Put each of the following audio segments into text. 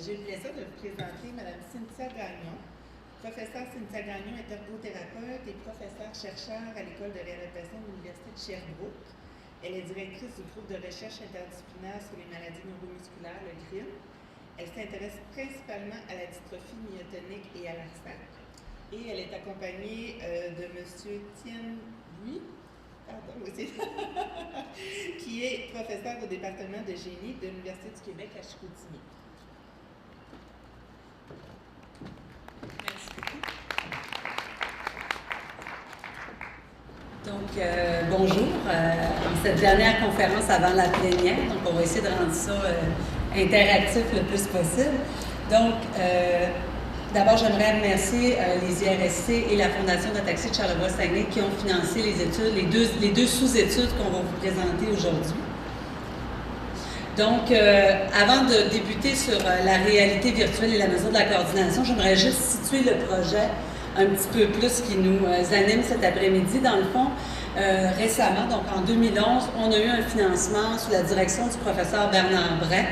J'ai le plaisir de vous présenter Mme Cynthia Gagnon. Professeure Cynthia Gagnon est ergothérapeute et professeure-chercheur à l'École de réadaptation de l'Université de Sherbrooke. Elle est directrice du groupe de recherche interdisciplinaire sur les maladies neuromusculaires, le GRIN. Elle s'intéresse principalement à la dystrophie myotonique et à l'ARSAC. Et elle est accompagnée de M. Tien Bui, qui est professeur au département de génie de l'Université du Québec à Chicoutimi. Merci beaucoup. Donc, bonjour. Cette dernière conférence avant la plénière, donc on va essayer de rendre ça interactif le plus possible. Donc, d'abord, j'aimerais remercier les IRSC et la Fondation d'Ataxie de Charlevoix-Saguenay qui ont financé les études, les deux sous-études qu'on va vous présenter aujourd'hui. Donc, avant de débuter sur la réalité virtuelle et la mesure de la coordination, j'aimerais juste situer le projet un petit peu plus qui nous anime cet après-midi. Dans le fond, récemment, donc en 2011, on a eu un financement sous la direction du professeur Bernard Bray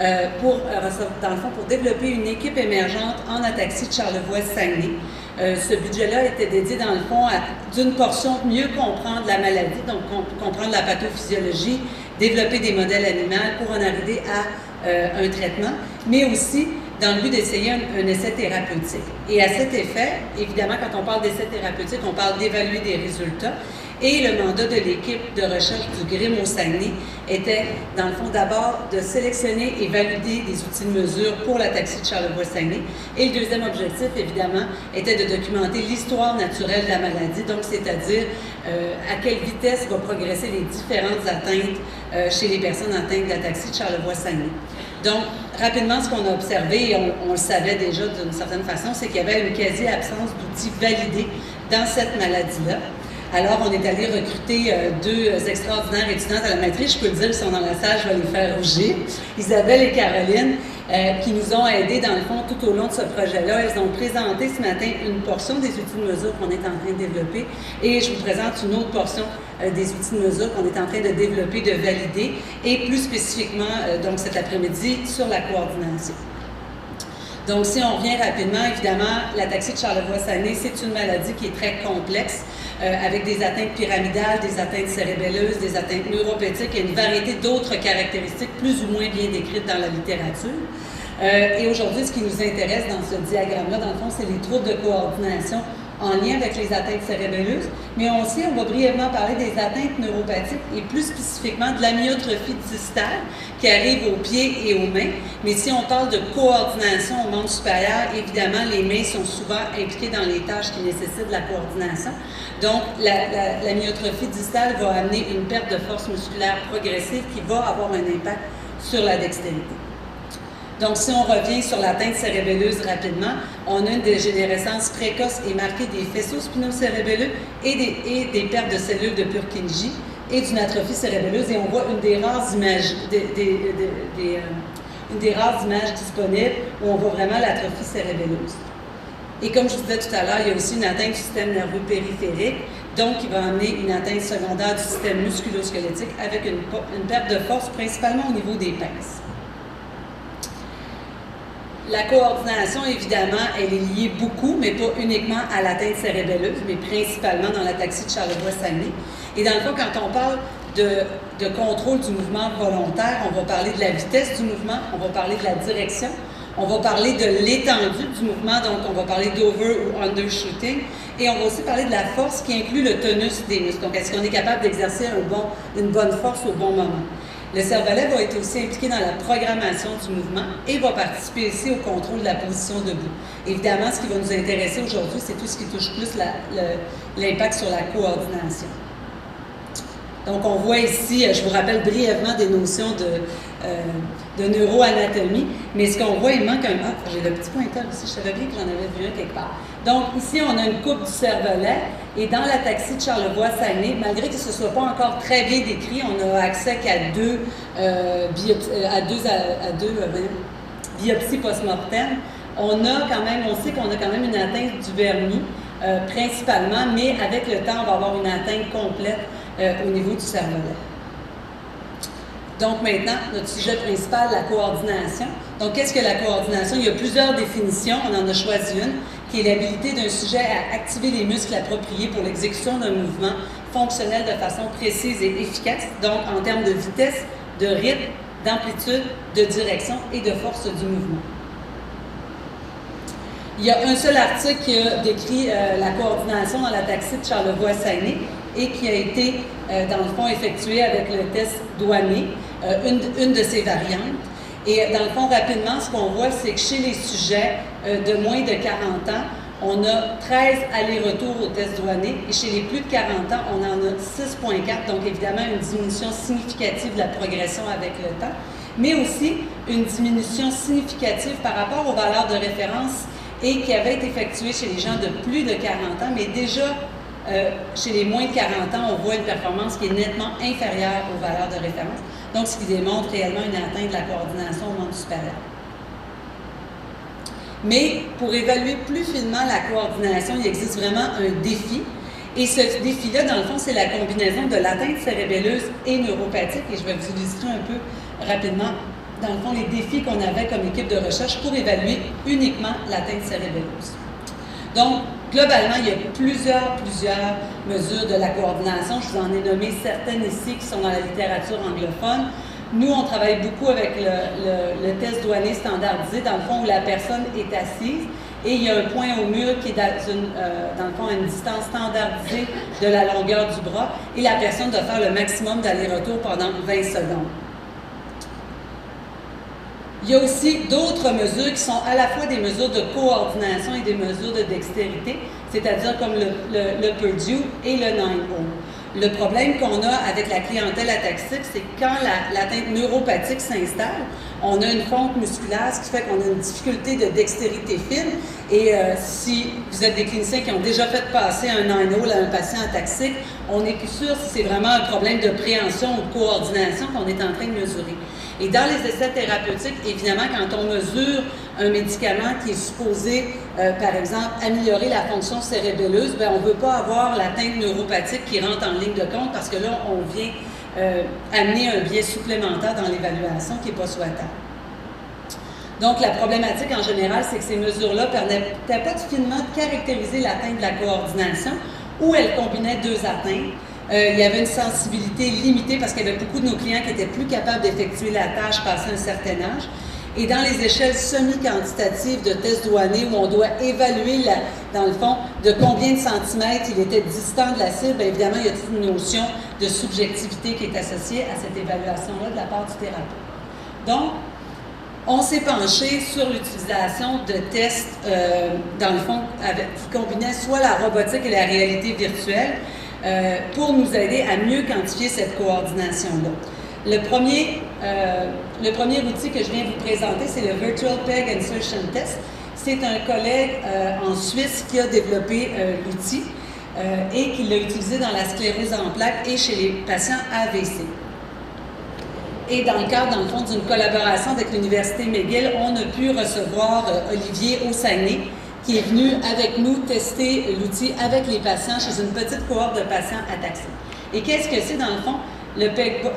dans le fond, pour développer une équipe émergente en ataxie de Charlevoix-Saguenay. Ce budget-là était dédié, dans le fond, d'une portion mieux comprendre la maladie, donc comprendre la pathophysiologie, développer des modèles animaux pour en arriver à un traitement, mais aussi dans le but d'essayer un essai thérapeutique. Et à cet effet, évidemment, quand on parle d'essai thérapeutique, on parle d'évaluer des résultats. Et le mandat de l'équipe de recherche du GRIM au Saguenay était, dans le fond, d'abord de sélectionner et valider des outils de mesure pour l'ataxie de Charlevoix-Saguenay. Et le deuxième objectif, évidemment, était de documenter l'histoire naturelle de la maladie, donc c'est-à-dire à quelle vitesse vont progresser les différentes atteintes chez les personnes atteintes d'ataxie de Charlevoix-Saguenay. Donc, rapidement, ce qu'on a observé, et on le savait déjà d'une certaine façon, c'est qu'il y avait une quasi-absence d'outils validés dans cette maladie-là. Alors, on est allé recruter deux extraordinaires étudiantes à la maîtrise. Je peux le dire, ils sont dans la salle, je vais les faire rougir. Isabelle et Caroline, qui nous ont aidés, dans le fond, tout au long de ce projet-là. Elles ont présenté ce matin une portion des outils de mesure qu'on est en train de développer. Et je vous présente une autre portion des outils de mesure qu'on est en train de développer, de valider. Et plus spécifiquement, donc cet après-midi, sur la coordination. Donc, si on revient rapidement, évidemment, l'ataxie de Charlevoix-Saguenay, c'est une maladie qui est très complexe, avec des atteintes pyramidales, des atteintes cérébelleuses, des atteintes neuropathiques et une variété d'autres caractéristiques plus ou moins bien décrites dans la littérature. Et aujourd'hui, ce qui nous intéresse dans ce diagramme-là, dans le fond, c'est les troubles de coordination en lien avec les atteintes cérébelleuses, mais aussi, on va brièvement parler des atteintes neuropathiques et plus spécifiquement de l'amyotrophie distale qui arrive aux pieds et aux mains. Mais si on parle de coordination au membre supérieur, évidemment, les mains sont souvent impliquées dans les tâches qui nécessitent de la coordination. Donc, l'amyotrophie distale va amener une perte de force musculaire progressive qui va avoir un impact sur la dextérité. Donc, si on revient sur l'atteinte cérébelleuse rapidement, on a une dégénérescence précoce et marquée des faisceaux spinocérébelleux et des pertes de cellules de Purkinje et d'une atrophie cérébelleuse. Et on voit une des rares images, une des rares images disponibles où on voit vraiment l'atrophie cérébelleuse. Et comme je vous disais tout à l'heure, il y a aussi une atteinte du système nerveux périphérique, donc qui va amener une atteinte secondaire du système musculo-squelettique avec une perte de force principalement au niveau des pinces. La coordination, évidemment, elle est liée beaucoup, mais pas uniquement à l'atteinte cérébelleuse, mais principalement dans l'ataxie de Charlevoix-Saguenay. Et dans le fond, quand on parle de contrôle du mouvement volontaire, on va parler de la vitesse du mouvement, on va parler de la direction, on va parler de l'étendue du mouvement, donc on va parler d'over ou undershooting, et on va aussi parler de la force qui inclut le tonus des muscles. Donc, est-ce qu'on est capable d'exercer une bonne force au bon moment? Le cervelet va être aussi impliqué dans la programmation du mouvement et va participer aussi au contrôle de la position debout. Évidemment, ce qui va nous intéresser aujourd'hui, c'est tout ce qui touche plus l'impact sur la coordination. Donc, on voit ici, je vous rappelle brièvement des notions de neuroanatomie, mais ce qu'on voit, il manque un... Ah, j'ai le petit pointeur ici, je savais bien que j'en avais vu un quelque part. Donc, ici, on a une coupe du cervelet, et dans l'ataxie de Charlevoix-Saguenay, malgré que ce ne soit pas encore très bien décrit, on a accès qu'à deux biopsies post-mortem. On sait qu'on a quand même une atteinte du vernis, principalement, mais avec le temps, on va avoir une atteinte complète au niveau du cervelet. Donc maintenant, notre sujet principal, la coordination. Donc qu'est-ce que la coordination? Il y a plusieurs définitions, on en a choisi une, qui est l'habilité d'un sujet à activer les muscles appropriés pour l'exécution d'un mouvement fonctionnel de façon précise et efficace, donc en termes de vitesse, de rythme, d'amplitude, de direction et de force du mouvement. Il y a un seul article qui a décrit la coordination dans la taxi de Charlevoix-Saguenay et qui a été, dans le fond, effectué avec le test douanier, une de ses variantes. Et dans le fond, rapidement, ce qu'on voit, c'est que chez les sujets de moins de 40 ans, on a 13 allers-retours au test douanier et chez les plus de 40 ans, on en a 6,4, donc évidemment une diminution significative de la progression avec le temps, mais aussi une diminution significative par rapport aux valeurs de référence et qui avait été effectuée chez les gens de plus de 40 ans, mais déjà chez les moins de 40 ans, on voit une performance qui est nettement inférieure aux valeurs de référence, donc ce qui démontre réellement une atteinte de la coordination au monde supérieur. Mais pour évaluer plus finement la coordination, il existe vraiment un défi. Et ce défi-là, dans le fond, c'est la combinaison de l'atteinte cérébelleuse et neuropathique. Et je vais vous illustrer un peu rapidement, dans le fond, les défis qu'on avait comme équipe de recherche pour évaluer uniquement l'atteinte cérébelleuse. Donc, globalement, il y a plusieurs mesures de la coordination. Je vous en ai nommé certaines ici qui sont dans la littérature anglophone. Nous, on travaille beaucoup avec le test douanier standardisé, dans le fond, où la personne est assise et il y a un point au mur qui est dans le fond, à une distance standardisée de la longueur du bras et la personne doit faire le maximum d'aller-retour pendant 20 secondes. Il y a aussi d'autres mesures qui sont à la fois des mesures de coordination et des mesures de dextérité, c'est-à-dire comme le Purdue et le 9-0. Le problème qu'on a avec la clientèle ataxique, c'est que quand l'atteinte neuropathique s'installe, on a une fonte musculaire, ce qui fait qu'on a une difficulté de dextérité fine. Et si vous êtes des cliniciens qui ont déjà fait passer un 9-0 à un patient ataxique, on n'est plus sûr si c'est vraiment un problème de préhension ou de coordination qu'on est en train de mesurer. Et dans les essais thérapeutiques, évidemment, quand on mesure un médicament qui est supposé, par exemple, améliorer la fonction cérébelleuse, bien, on ne veut pas avoir l'atteinte neuropathique qui rentre en ligne de compte parce que là, on vient amener un biais supplémentaire dans l'évaluation qui n'est pas souhaitable. Donc, la problématique en général, c'est que ces mesures-là ne permettaient pas finement de caractériser l'atteinte de la coordination ou elles combinaient deux atteintes. Il y avait une sensibilité limitée parce qu'il y avait beaucoup de nos clients qui étaient plus capables d'effectuer la tâche passé un certain âge. Et dans les échelles semi-quantitatives de tests douaniers où on doit évaluer, dans le fond, de combien de centimètres il était distant de la cible, bien évidemment, il y a toute une notion de subjectivité qui est associée à cette évaluation-là de la part du thérapeute. Donc, on s'est penché sur l'utilisation de tests, dans le fond, qui combinaient soit la robotique et la réalité virtuelle, pour nous aider à mieux quantifier cette coordination-là. Le premier outil que je viens vous présenter, c'est le Virtual Peg Insertion Test. C'est un collègue en Suisse qui a développé l'outil et qui l'a utilisé dans la sclérose en plaques et chez les patients AVC. Et dans le cadre, dans le fond, d'une collaboration avec l'Université McGill, on a pu recevoir Olivier au Saguenay, qui est venu avec nous tester l'outil avec les patients chez une petite cohorte de patients ataxiques. Et qu'est-ce que c'est dans le fond?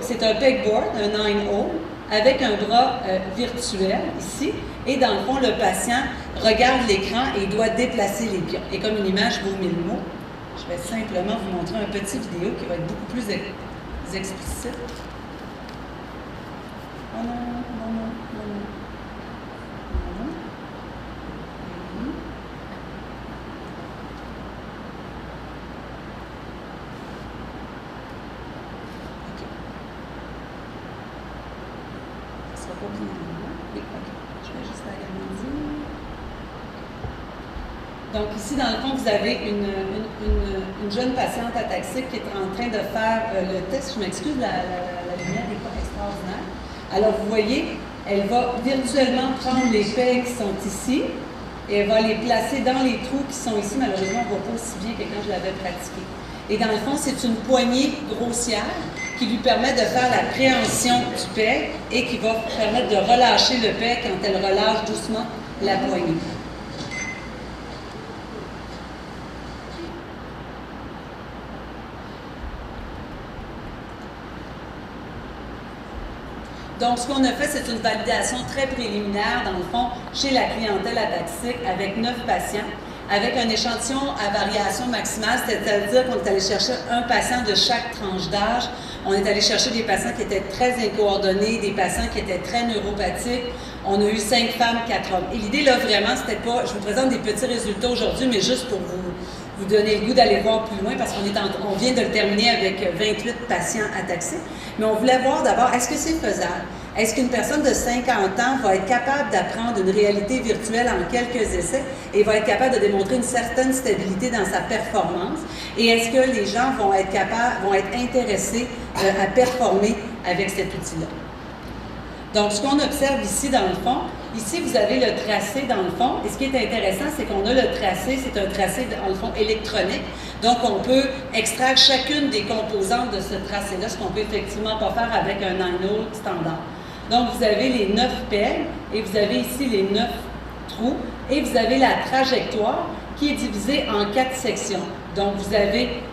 C'est un pegboard, un 9-0, avec un bras virtuel ici. Et dans le fond, le patient regarde l'écran et il doit déplacer les pions. Et comme une image vaut 1000 mots, je vais simplement vous montrer un petit vidéo qui va être beaucoup plus explicite. Oh non, non, non, non, non. Donc ici, dans le fond, vous avez une jeune patiente ataxique qui est en train de faire le test. Je m'excuse, la lumière n'est pas extraordinaire. Alors, vous voyez, elle va virtuellement prendre les pegs qui sont ici et elle va les placer dans les trous qui sont ici. Malheureusement, on ne voit pas aussi bien que quand je l'avais pratiqué. Et dans le fond, c'est une poignée grossière qui lui permet de faire la préhension du peg et qui va permettre de relâcher le peg quand elle relâche doucement la poignée. Donc, ce qu'on a fait, c'est une validation très préliminaire, dans le fond, chez la clientèle ataxique avec 9 patients, avec un échantillon à variation maximale, c'est-à-dire qu'on est allé chercher un patient de chaque tranche d'âge. On est allé chercher des patients qui étaient très incoordonnés, des patients qui étaient très neuropathiques. On a eu 5 femmes, 4 hommes. Et l'idée, là, vraiment, c'était pas... Je vous présente des petits résultats aujourd'hui, mais juste pour vous donner le goût d'aller voir plus loin, parce qu'on vient de le terminer avec 28 patients ataxiques. Mais on voulait voir d'abord, est-ce que c'est faisable? Est-ce qu'une personne de 50 ans va être capable d'apprendre une réalité virtuelle en quelques essais et va être capable de démontrer une certaine stabilité dans sa performance? Et est-ce que les gens vont être intéressés à performer avec cet outil-là? Donc, ce qu'on observe ici, dans le fond, ici, vous avez le tracé, dans le fond. Et ce qui est intéressant, c'est qu'on a le tracé, c'est un tracé, dans le fond, électronique. Donc, on peut extraire chacune des composantes de ce tracé-là, ce qu'on peut effectivement pas faire avec un 9-hole standard. Donc, vous avez les 9 pelles et vous avez ici les 9 trous et vous avez la trajectoire qui est divisée en 4 sections. Donc, vous avez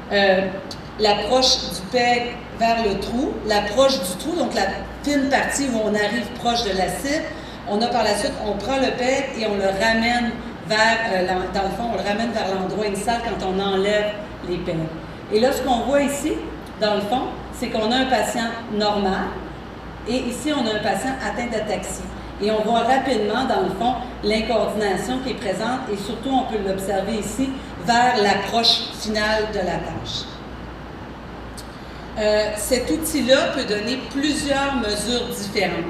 l'approche du peg vers le trou, l'approche du trou, donc la fine partie où on arrive proche de la cible. On a par la suite, on prend le peg et on le ramène vers, dans le fond, on le ramène vers l'endroit initial quand on enlève les pegs. Et là, ce qu'on voit ici, dans le fond, c'est qu'on a un patient normal. Et ici, on a un patient atteint d'ataxie. Et on voit rapidement, dans le fond, l'incoordination qui est présente et surtout, on peut l'observer ici, vers l'approche finale de la tâche. Cet outil-là peut donner plusieurs mesures différentes.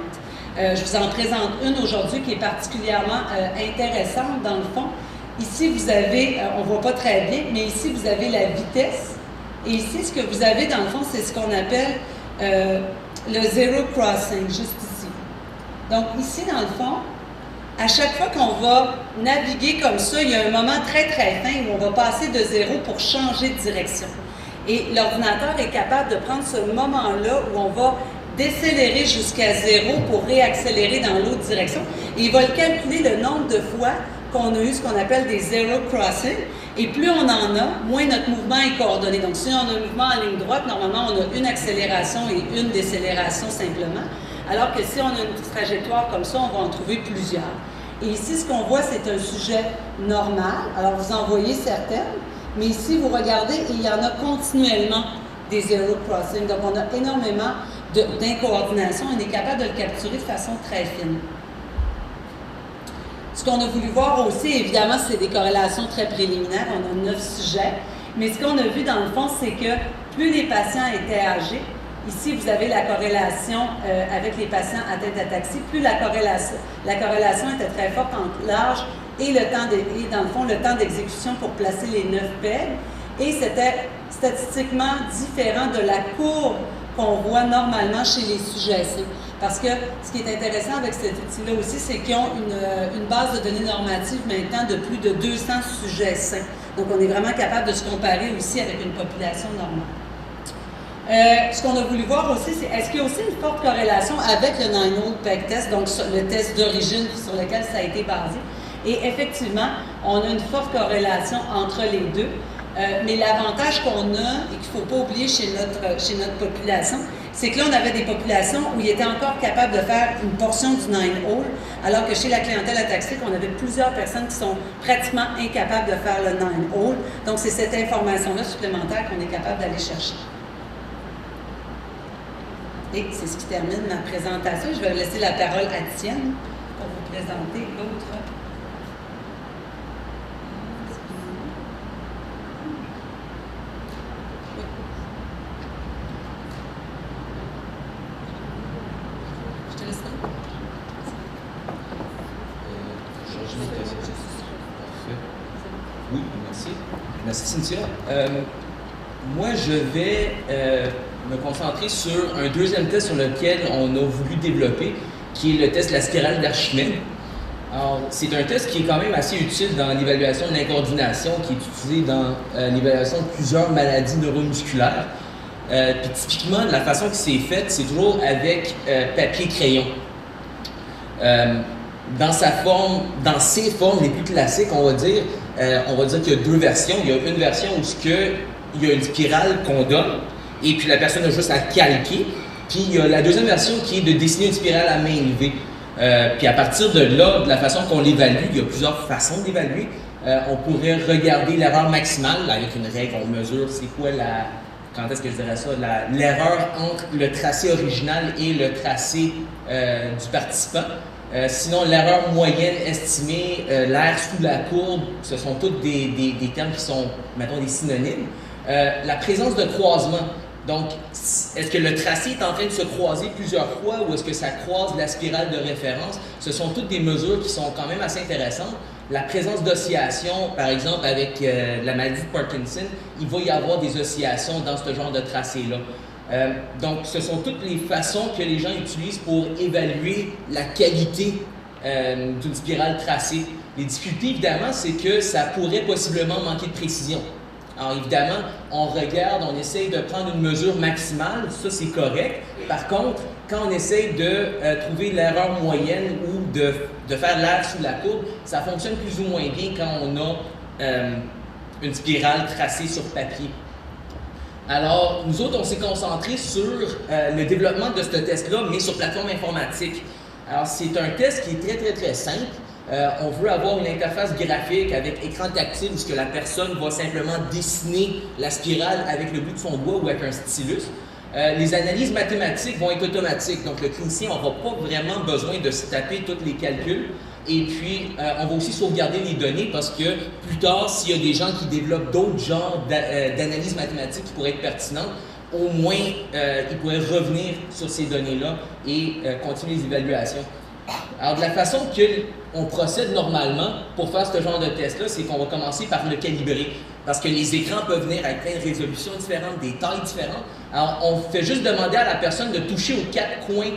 Je vous en présente une aujourd'hui qui est particulièrement intéressante, dans le fond. Ici, vous avez, on ne voit pas très bien, mais ici, vous avez la vitesse. Et ici, ce que vous avez, dans le fond, c'est ce qu'on appelle le zero crossing, juste ici. Donc, ici, dans le fond, à chaque fois qu'on va naviguer comme ça, il y a un moment très, très fin où on va passer de zéro pour changer de direction. Et l'ordinateur est capable de prendre ce moment-là où on va décélérer jusqu'à zéro pour réaccélérer dans l'autre direction. Et il va le calculer le nombre de fois qu'on a eu ce qu'on appelle des zero crossing. Et plus on en a, moins notre mouvement est coordonné. Donc, si on a un mouvement en ligne droite, normalement, on a une accélération et une décélération simplement. Alors que si on a une trajectoire comme ça, on va en trouver plusieurs. Et ici, ce qu'on voit, c'est un sujet normal. Alors, vous en voyez certaines. Mais ici, vous regardez, et il y en a continuellement des zero crossing. Donc, on a énormément d'incoordination. On est capable de le capturer de façon très fine. Ce qu'on a voulu voir aussi, évidemment, c'est des corrélations très préliminaires. On a 9 sujets. Mais ce qu'on a vu, dans le fond, c'est que plus les patients étaient âgés, ici, vous avez la corrélation avec les patients atteints d'ataxie, plus la corrélation était très forte entre l'âge et le temps dans le fond, le temps d'exécution pour placer les 9 pegs. Et c'était statistiquement différent de la courbe qu'on voit normalement chez les sujets C. Parce que ce qui est intéressant avec cet outil-là aussi, c'est qu'ils ont une base de données normative maintenant de plus de 200 sujets sains. Donc, on est vraiment capable de se comparer aussi avec une population normale. Ce qu'on a voulu voir aussi, c'est est-ce qu'il y a aussi une forte corrélation avec le 9-hole peg test, donc le test d'origine sur lequel ça a été basé. Et effectivement, on a une forte corrélation entre les deux. Mais l'avantage qu'on a, et qu'il ne faut pas oublier chez notre population, c'est que là, on avait des populations où ils étaient encore capables de faire une portion du 9-hole, alors que chez la clientèle ataxique, on avait plusieurs personnes qui sont pratiquement incapables de faire le 9-hole. Donc, c'est cette information-là supplémentaire qu'on est capable d'aller chercher. Et c'est ce qui termine ma présentation. Je vais laisser la parole à Tienne pour vous présenter l'autre. Oui, merci. Merci Cynthia. Moi, je vais me concentrer sur un deuxième test sur lequel on a voulu développer, qui est le test de la spirale d'Archimède. Alors, c'est un test qui est quand même assez utile dans l'évaluation de l'incoordination, qui est utilisé dans l'évaluation de plusieurs maladies neuromusculaires. Puis typiquement, de la façon que c'est fait, c'est toujours avec papier-crayon. Dans ses formes les plus classiques, on va dire qu'il y a deux versions. Il y a une version où il y a une spirale qu'on donne, et puis la personne a juste à calquer. Puis il y a la deuxième version qui est de dessiner une spirale à main levée. Puis à partir de là, de la façon qu'on l'évalue, il y a plusieurs façons d'évaluer. On pourrait regarder l'erreur maximale, avec une règle, on mesure c'est quoi comment est-ce que je dirais ça, l'erreur entre le tracé original et le tracé du participant. Sinon, l'erreur moyenne estimée, l'air sous la courbe, ce sont tous des termes qui sont, mettons, des synonymes. La présence de croisement. Donc, est-ce que le tracé est en train de se croiser plusieurs fois ou est-ce que ça croise la spirale de référence? Ce sont toutes des mesures qui sont quand même assez intéressantes. La présence d'oscillations, par exemple, avec la maladie de Parkinson, il va y avoir des oscillations dans ce genre de tracé-là. Donc, ce sont toutes les façons que les gens utilisent pour évaluer la qualité d'une spirale tracée. Les difficultés, évidemment, c'est que ça pourrait possiblement manquer de précision. Alors, évidemment, on regarde, on essaye de prendre une mesure maximale, ça c'est correct. Par contre, quand on essaye de trouver l'erreur moyenne ou de faire l'air sous la courbe, ça fonctionne plus ou moins bien quand on a une spirale tracée sur papier. Alors, nous autres, on s'est concentré sur le développement de ce test-là, mais sur plateforme informatique. Alors, c'est un test qui est très simple. On veut avoir une interface graphique avec écran tactile où la personne va simplement dessiner la spirale avec le bout de son doigt ou avec un stylus. Les analyses mathématiques vont être automatiques, donc le clinicien n'aura pas vraiment besoin de se taper tous les calculs. Et puis, on va aussi sauvegarder les données parce que plus tard, s'il y a des gens qui développent d'autres genres d'analyses mathématiques qui pourraient être pertinentes, au moins, ils pourraient revenir sur ces données-là et continuer les évaluations. Alors, de la façon qu'on procède normalement pour faire ce genre de test-là, c'est qu'on va commencer par le calibrer. Parce que les écrans peuvent venir avec plein de résolutions différentes, des tailles différentes. Alors, on fait juste demander à la personne de toucher aux 4 coins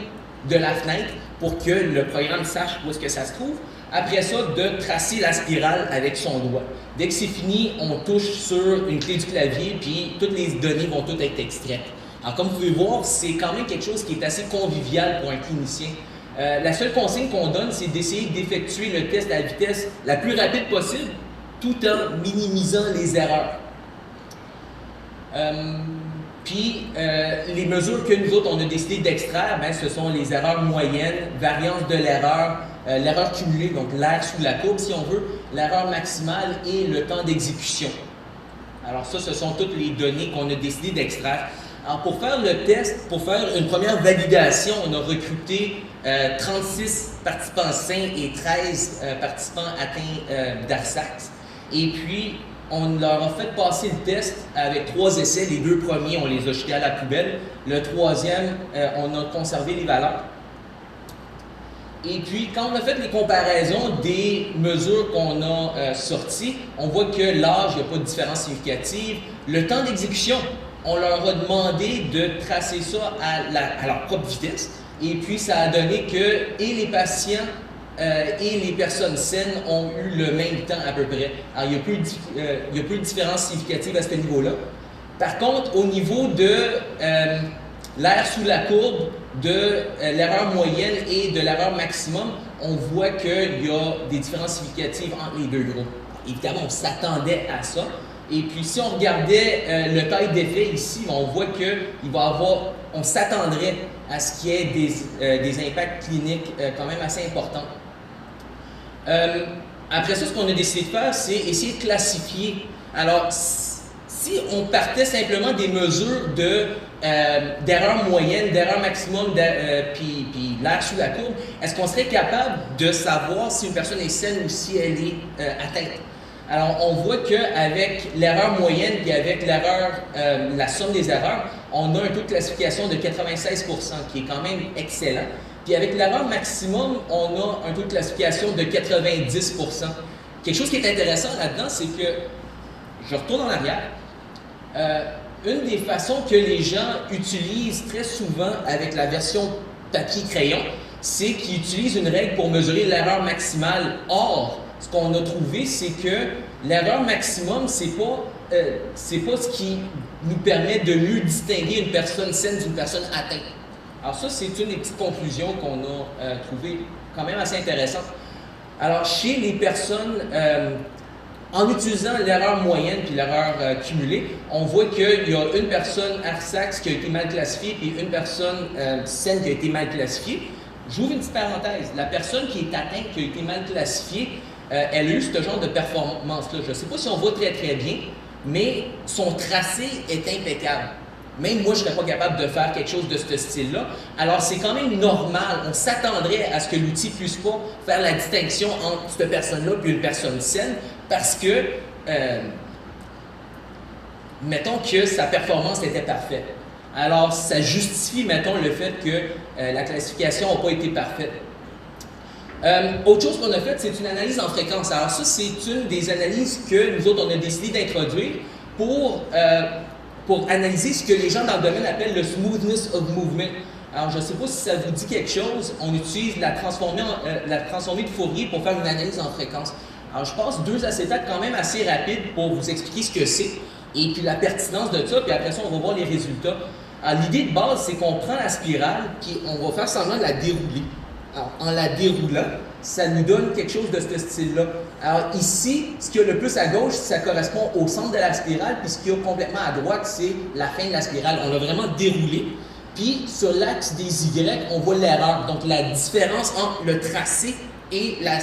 de la fenêtre pour que le programme sache où est-ce que ça se trouve. Après ça, de tracer la spirale avec son doigt. Dès que c'est fini, on touche sur une clé du clavier, puis toutes les données vont toutes être extraites. Alors, comme vous pouvez voir, c'est quand même quelque chose qui est assez convivial pour un clinicien. La seule consigne qu'on donne, c'est d'essayer d'effectuer le test à la vitesse la plus rapide possible, tout en minimisant les erreurs. Puis, les mesures que nous autres, on a décidé d'extraire, ce sont les erreurs moyennes, variance de l'erreur, l'erreur cumulée, donc l'air sous la courbe, si on veut, l'erreur maximale et le temps d'exécution. Alors ça, ce sont toutes les données qu'on a décidé d'extraire. Alors, pour faire le test, pour faire une première validation, on a recruté 36 participants sains et 13 participants atteints d'ARSAX. Et puis, on leur a fait passer le test avec 3 essais. Les 2 premiers, on les a jetés à la poubelle. Le 3e, on a conservé les valeurs. Et puis, quand on a fait les comparaisons des mesures qu'on a sorties, on voit que l'âge, il n'y a pas de différence significative. Le temps d'exécution, on leur a demandé de tracer ça à leur propre vitesse. Et puis, ça a donné que et les patients et les personnes saines ont eu le même temps à peu près. Alors, il n'y a plus de différence significative à ce niveau-là. Par contre, au niveau de l'air sous la courbe, de l'erreur moyenne et de l'erreur maximum, on voit qu'il y a des différences significatives entre les deux groupes. Évidemment, on s'attendait à ça. Et puis, si on regardait le taille d'effet ici, on voit qu'il va avoir, on s'attendrait à ce qu'il y ait des impacts cliniques quand même assez importants. Après ça, ce qu'on a décidé de faire, c'est essayer de classifier. Alors, si on partait simplement des mesures d'erreur moyenne, d'erreur maximum, puis l'air sous la courbe, est-ce qu'on serait capable de savoir si une personne est saine ou si elle est atteinte? Alors, on voit qu'avec l'erreur moyenne et avec la somme des erreurs, on a un taux de classification de 96 %, qui est quand même excellent. Puis avec l'erreur maximum, on a un taux de classification de 90 %. Quelque chose qui est intéressant là-dedans, c'est que, je retourne en arrière, une des façons que les gens utilisent très souvent avec la version papier-crayon, c'est qu'ils utilisent une règle pour mesurer l'erreur maximale. Or, ce qu'on a trouvé, c'est que l'erreur maximum, c'est pas ce qui nous permet de mieux distinguer une personne saine d'une personne atteinte. Alors ça, c'est une des petites conclusions qu'on a trouvées quand même assez intéressantes. Alors, chez les personnes En utilisant l'erreur moyenne puis l'erreur cumulée, on voit qu'il y a une personne ARSAX qui a été mal classifiée et une personne SEN qui a été mal classifiée. J'ouvre une petite parenthèse. La personne qui est atteinte, qui a été mal classifiée, elle a eu ce genre de performance-là. Je ne sais pas si on voit très très bien, mais son tracé est impeccable. Même moi, je ne serais pas capable de faire quelque chose de ce style-là. Alors, c'est quand même normal. On s'attendrait à ce que l'outil ne puisse pas faire la distinction entre cette personne-là et une personne saine parce que, mettons que sa performance était parfaite. Alors, ça justifie, mettons, le fait que la classification n'a pas été parfaite. Autre chose qu'on a faite, c'est une analyse en fréquence. Alors ça, c'est une des analyses que nous autres, on a décidé d'introduire pour analyser ce que les gens dans le domaine appellent le smoothness of movement. Alors, je ne sais pas si ça vous dit quelque chose, on utilise la transformée de Fourier pour faire une analyse en fréquence. Alors, je passe 2 acétates quand même assez rapides pour vous expliquer ce que c'est et puis la pertinence de ça, puis après ça, on va voir les résultats. Alors, l'idée de base, c'est qu'on prend la spirale, puis on va faire semblant de la dérouler. Alors, en la déroulant, ça nous donne quelque chose de ce style-là. Alors ici, ce qu'il y a le plus à gauche, ça correspond au centre de la spirale, puis ce qu'il y a complètement à droite, c'est la fin de la spirale. On l'a vraiment déroulé. Puis sur l'axe des Y, on voit l'erreur, donc la différence entre le tracé et la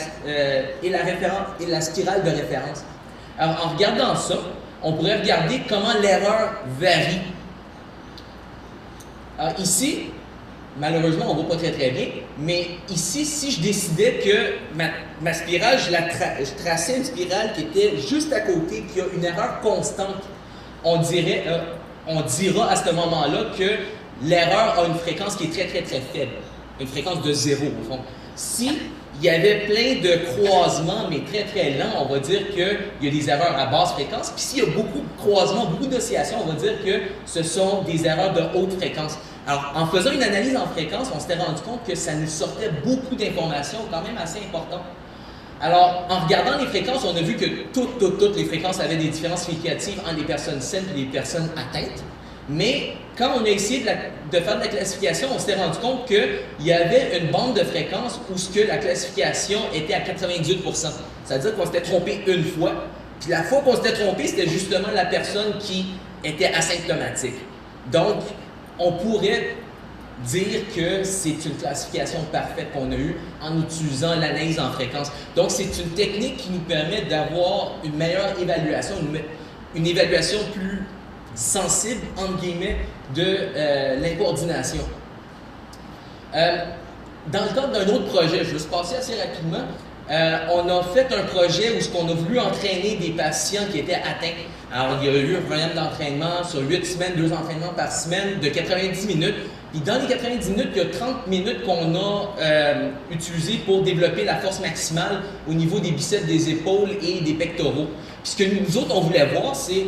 spirale de référence. Alors en regardant ça, on pourrait regarder comment l'erreur varie. Alors ici, malheureusement, on ne voit pas très très bien, mais ici, si je décidais que ma spirale, je traçais une spirale qui était juste à côté, qui a une erreur constante, on dira à ce moment-là que l'erreur a une fréquence qui est très très très faible, une fréquence de 0 au fond. Si il y avait plein de croisements, mais très très lents, on va dire qu'il y a des erreurs à basse fréquence, puis s'il y a beaucoup de croisements, beaucoup d'oscillations, on va dire que ce sont des erreurs de haute fréquence. Alors, en faisant une analyse en fréquence, on s'était rendu compte que ça nous sortait beaucoup d'informations quand même assez importantes. Alors, en regardant les fréquences, on a vu que toutes les fréquences avaient des différences significatives entre les personnes saines et les personnes atteintes. Mais quand on a essayé de faire de la classification, on s'était rendu compte qu'il y avait une bande de fréquences où ce que la classification était à 98 %. C'est-à-dire qu'on s'était trompé une fois. Puis la fois qu'on s'était trompé, c'était justement la personne qui était asymptomatique. Donc, on pourrait dire que c'est une classification parfaite qu'on a eue en utilisant l'analyse en fréquence. Donc, c'est une technique qui nous permet d'avoir une meilleure évaluation, une évaluation plus sensible, entre guillemets, de l'incoordination. Dans le cadre d'un autre projet, je vais se passer assez rapidement, on a fait un projet où on a voulu entraîner des patients qui étaient atteints. Alors, il y a eu un programme d'entraînement sur 8 semaines, 2 entraînements par semaine de 90 minutes. Puis dans les 90 minutes, il y a 30 minutes qu'on a utilisées pour développer la force maximale au niveau des biceps, des épaules et des pectoraux. Puis ce que nous autres, on voulait voir, c'est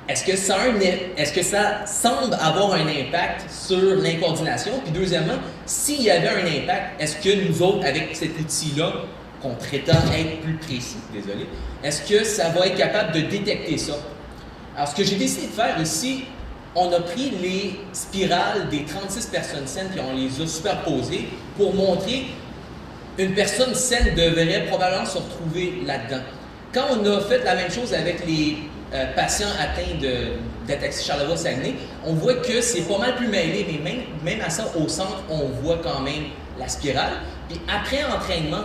est-ce que ça semble avoir un impact sur l'incoordination? Puis deuxièmement, s'il y avait un impact, est-ce que nous autres, avec cet outil-là, qu'on prétend être plus précis, désolé, est-ce que ça va être capable de détecter ça? Alors, ce que j'ai décidé de faire ici, on a pris les spirales des 36 personnes saines puis on les a superposées pour montrer une personne saine devrait probablement se retrouver là-dedans. Quand on a fait la même chose avec les patients atteints d'ataxie Charlevoix-Saguenay, on voit que c'est pas mal plus mêlé, mais même à ça, au centre, on voit quand même la spirale. Puis après entraînement,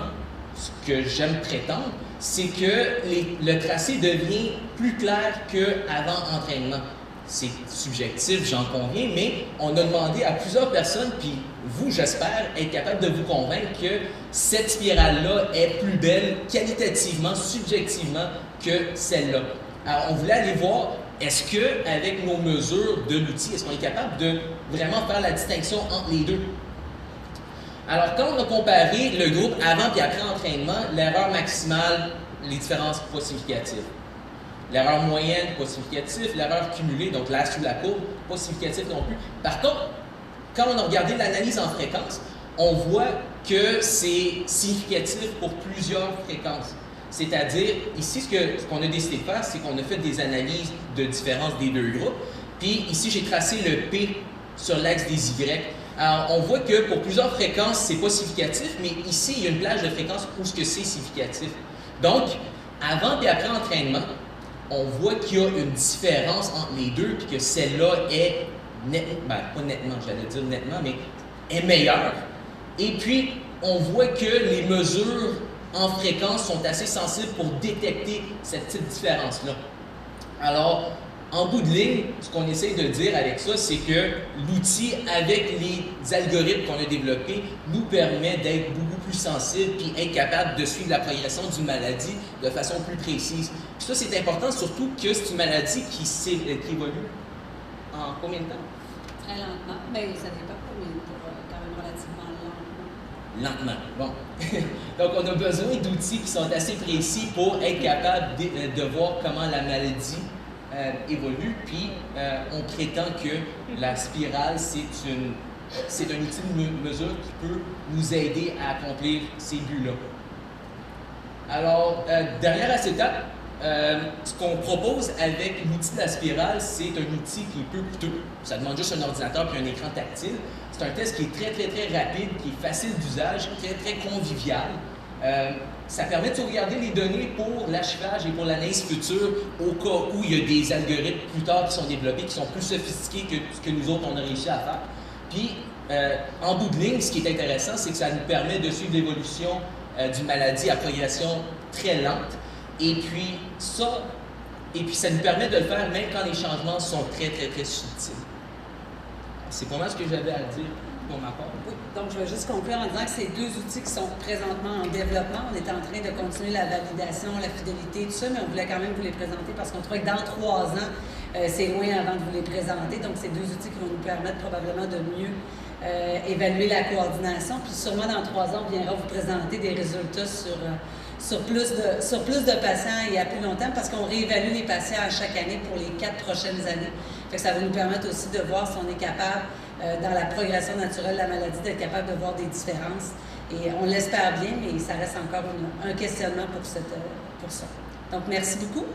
ce que j'aime prétendre, c'est que le tracé devient plus clair qu'avant entraînement. C'est subjectif, j'en conviens, mais on a demandé à plusieurs personnes, puis vous, j'espère, être capable de vous convaincre que cette spirale-là est plus belle qualitativement, subjectivement que celle-là. Alors, on voulait aller voir, est-ce qu'avec nos mesures de l'outil, est-ce qu'on est capable de vraiment faire la distinction entre les deux? Alors, quand on a comparé le groupe avant et après entraînement, l'erreur maximale, les différences pas significatives. L'erreur moyenne, pas significative. L'erreur cumulée, donc l'air sous la courbe, pas significative non plus. Par contre, quand on a regardé l'analyse en fréquence, on voit que c'est significatif pour plusieurs fréquences. C'est-à-dire, ici, ce qu'on a décidé de faire, c'est qu'on a fait des analyses de différence des deux groupes. Puis ici, j'ai tracé le P sur l'axe des Y. Alors, on voit que pour plusieurs fréquences, c'est pas significatif, mais ici, il y a une plage de fréquences où ce que c'est significatif. Donc, avant et après entraînement, on voit qu'il y a une différence entre les deux, puis que celle-là est pas nettement, j'allais dire nettement, mais est meilleure. Et puis, on voit que les mesures en fréquence sont assez sensibles pour détecter cette petite différence-là. Alors, en bout de ligne, ce qu'on essaie de dire avec ça, c'est que l'outil, avec les algorithmes qu'on a développés, nous permet d'être beaucoup plus sensibles et être capable de suivre la progression d'une maladie de façon plus précise. Puis ça, c'est important, surtout que c'est une maladie qui évolue en combien de temps? Très lentement, mais ça dépend combien de temps, quand même relativement lentement. Lentement, bon. Donc, on a besoin d'outils qui sont assez précis pour être capable de voir comment la maladie évolue, puis on prétend que la spirale, c'est un outil de mesure qui peut nous aider à accomplir ces buts-là. Alors, derrière cette étape, ce qu'on propose avec l'outil de la spirale, c'est un outil qui est peu coûteux. Ça demande juste un ordinateur et un écran tactile. C'est un test qui est très, très, très rapide, qui est facile d'usage, très, très convivial. Ça permet de sauvegarder les données pour l'archivage et pour l'analyse future au cas où il y a des algorithmes plus tard qui sont développés, qui sont plus sophistiqués que ce que nous autres, on a réussi à faire. Puis, en bout de ligne, ce qui est intéressant, c'est que ça nous permet de suivre l'évolution d'une maladie à progression très lente. Et puis, ça nous permet de le faire même quand les changements sont très, très, très subtils. C'est pas mal ce que j'avais à dire pour ma part. Oui, donc je vais juste conclure en disant que ces deux outils qui sont présentement en développement, on est en train de continuer la validation, la fidélité, tout ça, mais on voulait quand même vous les présenter parce qu'on trouvait que dans 3 ans, c'est loin avant de vous les présenter. Donc, c'est deux outils qui vont nous permettre probablement de mieux évaluer la coordination. Puis sûrement dans 3 ans, on viendra vous présenter des résultats sur plus de patients et à plus long terme parce qu'on réévalue les patients à chaque année pour les 4 prochaines années. Fait que ça va nous permettre aussi de voir si on est capable, dans la progression naturelle de la maladie, d'être capable de voir des différences. Et on l'espère bien, mais ça reste encore un questionnement pour ça. Donc, merci beaucoup.